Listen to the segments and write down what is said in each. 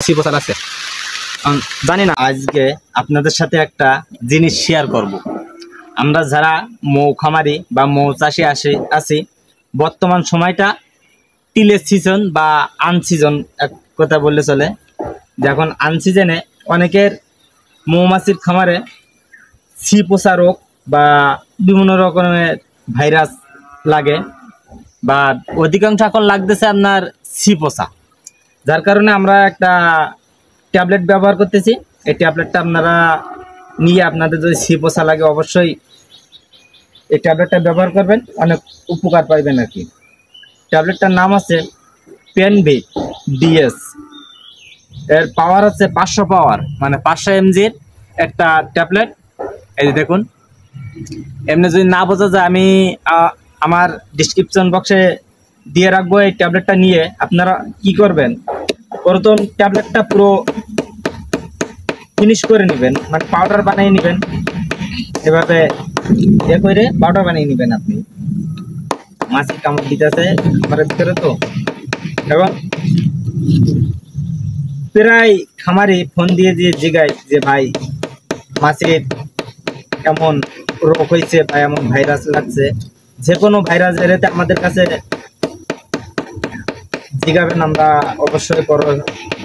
পোষা লাগছে জানি না। আজকে আপনাদের সাথে একটা জিনিস শেয়ার করব। আমরা যারা মৌ খামারি বা মৌ চাষি আছি, বর্তমান সময়টা তিলের সিজন বা আনসিজন এক কথা বললে চলে। যখন আনসিজনে অনেকের মৌমাছির খামারে পোষা রোগ বা বিভিন্ন রকমের ভাইরাস লাগে, বা অধিকাংশ এখন লাগতেছে আপনার পোষা, যার কারণে আমরা একটা ট্যাবলেট ব্যবহার করতেছি। এই ট্যাবলেটটা আপনারা নিয়ে আপনাদের যদি পোষা লাগে অবশ্যই এই ট্যাবলেটটা ব্যবহার করবেন, অনেক উপকার পাইবেন আর কি। ট্যাবলেটটার নাম আছে পেনভিক ডিএস। এর পাওয়ার আছে 500 পাওয়ার, মানে 500 mgর একটা ট্যাবলেট। এই যে দেখুন, এমনি যদি না বোঝা যায় আমি আমার ডিসক্রিপশন বক্সে দিয়ে রাখবো। এই ট্যাবলেটটা নিয়ে আপনারা কি করবেন, প্রথম ট্যাবলেটটা পুরো ফিনিশ করে নেবেন, মানে পাউডার বানিয়ে নেবেন। এভাবে করে পাউডার বানিয়ে নেবেন। আপনি মাছি কামড় দিতেছে খামারের ভিতরে তো, এবং প্রায় খামারি ফোন দিয়ে জিগায় যে ভাই মাছির এমন রোগ হয়েছে বা এমন ভাইরাস লাগছে। যে কোনো ভাইরাস এড়াতে আমাদের কাছে জিগাবেন, আমরা অবশ্যই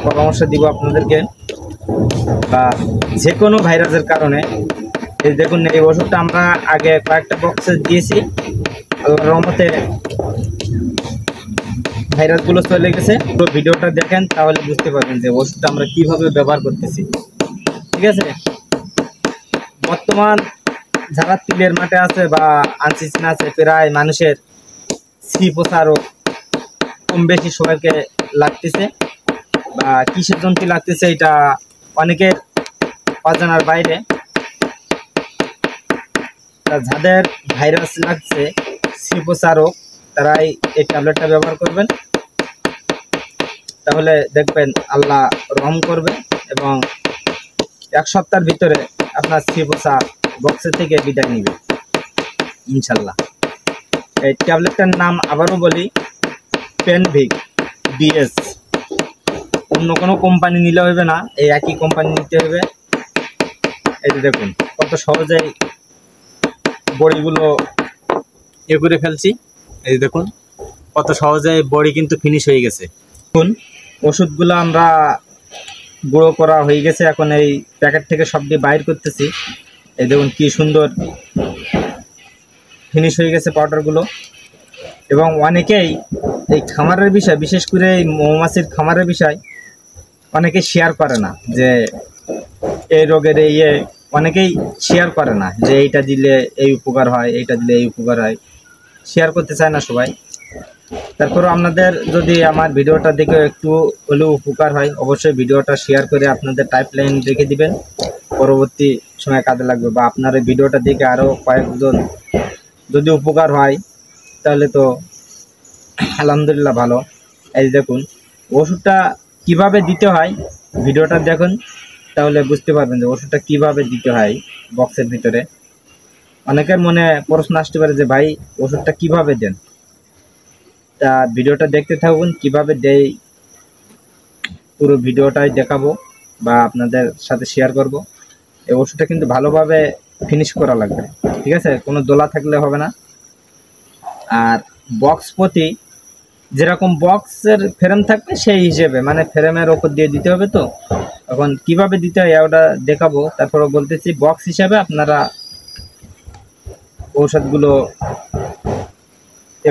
পরামর্শ দিব আপনাদেরকে। বা যে কোনো ভাইরাসের কারণে এই দেখুন, এই ওষুধটা আমরা আগে কয়েকটা বক্সে দিয়েছি, আল্লাহর রহমতে ভাইরাসগুলো চলে গেছে। তো ভিডিওটা দেখেন, তাহলে বুঝতে পারবেন যে ওষুধটা আমরা কিভাবে ব্যবহার করতেছি। ঠিক আছে, বর্তমান যারা তিলের মাঠে আছে বা আনসিজন আছে, প্রায় মানুষের পোষা রোগ কম বেশি সবাইকে লাগতেছে, বা কিসের জন্য লাগতেছে এটা অনেকের অজানার বাইরে। যাদের ভাইরাস লাগছে পোষা রোগ, তারাই এই ট্যাবলেটটা ব্যবহার করবেন, তাহলে দেখবেন আল্লাহ রহম করবে এবং 1 সপ্তাহের ভিতরে আপনার পোষা বক্সের থেকে বিদায় নিবে ইনশাল্লাহ। এই ট্যাবলেটটার নাম আবারও বলি, পেনভিক ডিএস। অন্য কোনো কোম্পানি নিলে হবে না, এই একই কোম্পানি নিতে হবে। এই যে দেখুন কত সহজেই বড়িগুলো করে ফেলছি। এই দেখুন কত সহজে বড়ি কিন্তু ফিনিশ হয়ে গেছে। দেখুন ওষুধগুলো আমরা গুঁড়ো করা হয়ে গেছে, এখন এই প্যাকেট থেকে সবটি বাইর করতেছি। এই দেখুন কি সুন্দর ফিনিশ হয়ে গেছে পাউডারগুলো। এবং অনেকেই এই খামারের বিষয়, বিশেষ করে এই মৌমাছির খামারের বিষয় অনেকে শেয়ার করে না, যে এই রোগের অনেকেই শেয়ার করে না যে এইটা দিলে এই উপকার হয়, এইটা দিলে এই উপকার হয়, শেয়ার করতে চায় না সবাই। তারপর আপনাদের যদি আমার ভিডিওটা দেখে একটু হলেও উপকার হয়, অবশ্যই ভিডিওটা শেয়ার করে আপনাদের টাইপলাইন রেখে দিবেন, পরবর্তী সময় কাজে লাগবে। বা আপনার এই ভিডিওটা দেখে আরও কয়েকজন যদি উপকার হয় তাহলে তো আলহামদুলিল্লাহ ভালো। এই দেখুন ওষুধটা কিভাবে দিতে হয়, ভিডিওটা দেখুন, তাহলে বুঝতে পারবেন যে ওষুধটা কিভাবে দিতে হয় বক্সের ভিতরে। অনেকের মনে প্রশ্ন আসতে পারে যে ভাই ওষুধটা কিভাবে দেন, তা ভিডিওটা দেখতে থাকুন কিভাবে দেই, পুরো ভিডিওটাই দেখাবো বা আপনাদের সাথে শেয়ার করব। এই ওষুধটা কিন্তু ভালোভাবে ফিনিশ করা লাগবে, ঠিক আছে, কোনো দোলা থাকলে হবে না। আর বক্স প্রতি যেরকম বক্সের ফ্রেম থাকবে সেই হিসেবে, মানে ফ্রেমের ওপর দিয়ে দিতে হবে। তো এখন কিভাবে দিতে হয় ওটা দেখাবো, তারপরে বলতেছি বক্স হিসাবে আপনারা ঔষধগুলো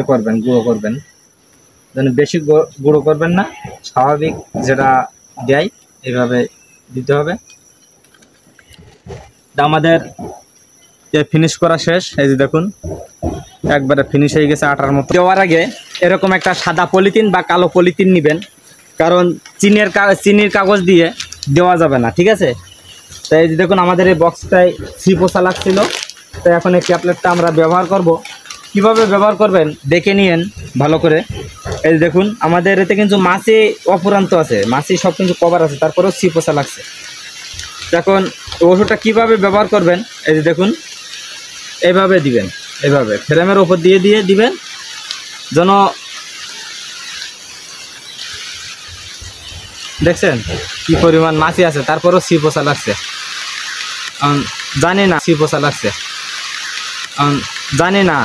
করবেন, গুঁড়ো করবেন, যেন বেশি গুঁড়ো করবেন না, স্বাভাবিক যেটা দেয় এইভাবে দিতে হবে। আমাদের ফিনিশ করা শেষ। এই যে দেখুন একবারে ফিনিশ হয়ে গেছে আটার মতো। দেওয়ার আগে এরকম একটা সাদা পলিথিন বা কালো পলিথিন নেবেন, কারণ চিনির কাগজ দিয়ে দেওয়া যাবে না, ঠিক আছে। তাই এই যে দেখুন আমাদের এই বক্সটায় পোষা লাগছিল, তো এখন এই ট্যাবলেটটা আমরা ব্যবহার করব। কিভাবে ব্যবহার করবেন দেখে নিন ভালো করে। এই দেখুন আমাদের এতে কিন্তু মাছি অপুরান্ত আছে, মাছি সব কিন্তু কভার আছে, তারপরেও পোষা লাগছে। এখন ওষুধটা কিভাবে ব্যবহার করবেন, এই যে দেখুন এইভাবে দিবেন, এইভাবে ফ্রেমের ওপর দিয়ে দিবেন, যেন দেখছেন কি পরিমাণ মাছি আছে, তারপরও সি পোষা লাগছে। জানি না সি পোষা লাগছে, জানি না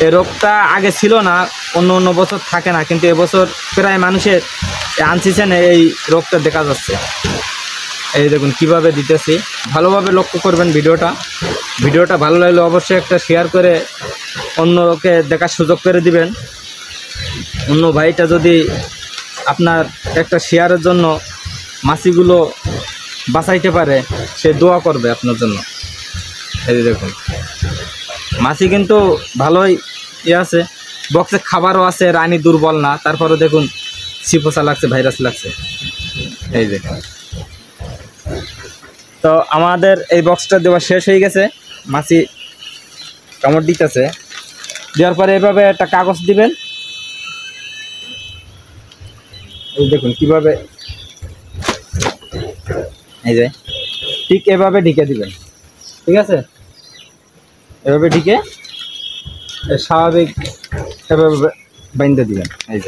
এই রোগটা আগে ছিল না, অন্য অন্য বছর থাকে না, কিন্তু এবছর প্রায় মানুষের আনসিজনে এই রোগটা দেখা যাচ্ছে। এই দেখুন কিভাবে দিতেছি, ভালোভাবে লক্ষ্য করবেন ভিডিওটা ভালো লাগলে অবশ্যই একটা শেয়ার করে অন্যকে দেখার সুযোগ করে দিবেন। অন্য ভাইটা যদি আপনার একটা শেয়ারের জন্য মাছিগুলো বাঁচাইতে পারে, সে দোয়া করবে আপনার জন্য। এই দেখুন মাছি কিন্তু ভালোই আছে, বক্সে খাবারও আছে, রানী দুর্বল না, তারপরে দেখুন সিপোসা লাগছে, ভাইরাস লাগছে। এই দেখুন, তো আমাদের এই বক্সটা দেওয়া শেষ হয়ে গেছে, মাছি কামড় দিতেছে। দেওয়ার পরে এভাবে একটা কাগজ দিবেন, এই দেখুন কিভাবে, এই যে ঠিক এভাবে ঢেকে দিবেন, ঠিক আছে? এভাবে ঢেকে স্বাভাবিক এভাবে বাইন্ধে দিবেন। এই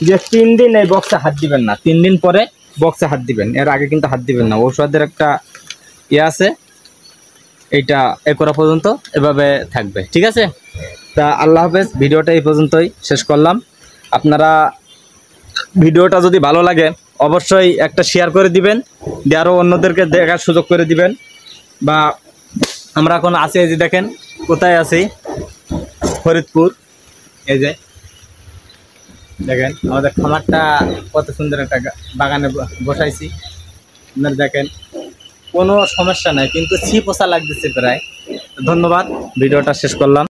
যে 3 দিন এই বক্সে হাত দিবেন না, 3 দিন পরে বক্সে হাত দিবেন, এর আগে কিন্তু হাত দিবেন না। ঔষধের একটা আছে, এইটা করা পর্যন্ত এভাবে থাকবে, ঠিক আছে? তা আল্লাহ হাফেজ, ভিডিওটা এই পর্যন্তই শেষ করলাম। আপনারা ভিডিওটা যদি ভালো লাগে অবশ্যই একটা শেয়ার করে দিবেন, দিয়ে আরও অন্যদেরকে দেখার সুযোগ করে দিবেন। বা আমরা এখন আছি, এই যে দেখেন কোথায় আছি, ফরিদপুর। এই যে দেখেন আমাদের খামারটা কত সুন্দর একটা বাগানে বসাইছি, আপনারা দেখেন কোনো সমস্যা নাই, কিন্তু ছি পোষা লাগতেছে প্রায়। ধন্যবাদ, ভিডিওটা শেষ করলাম।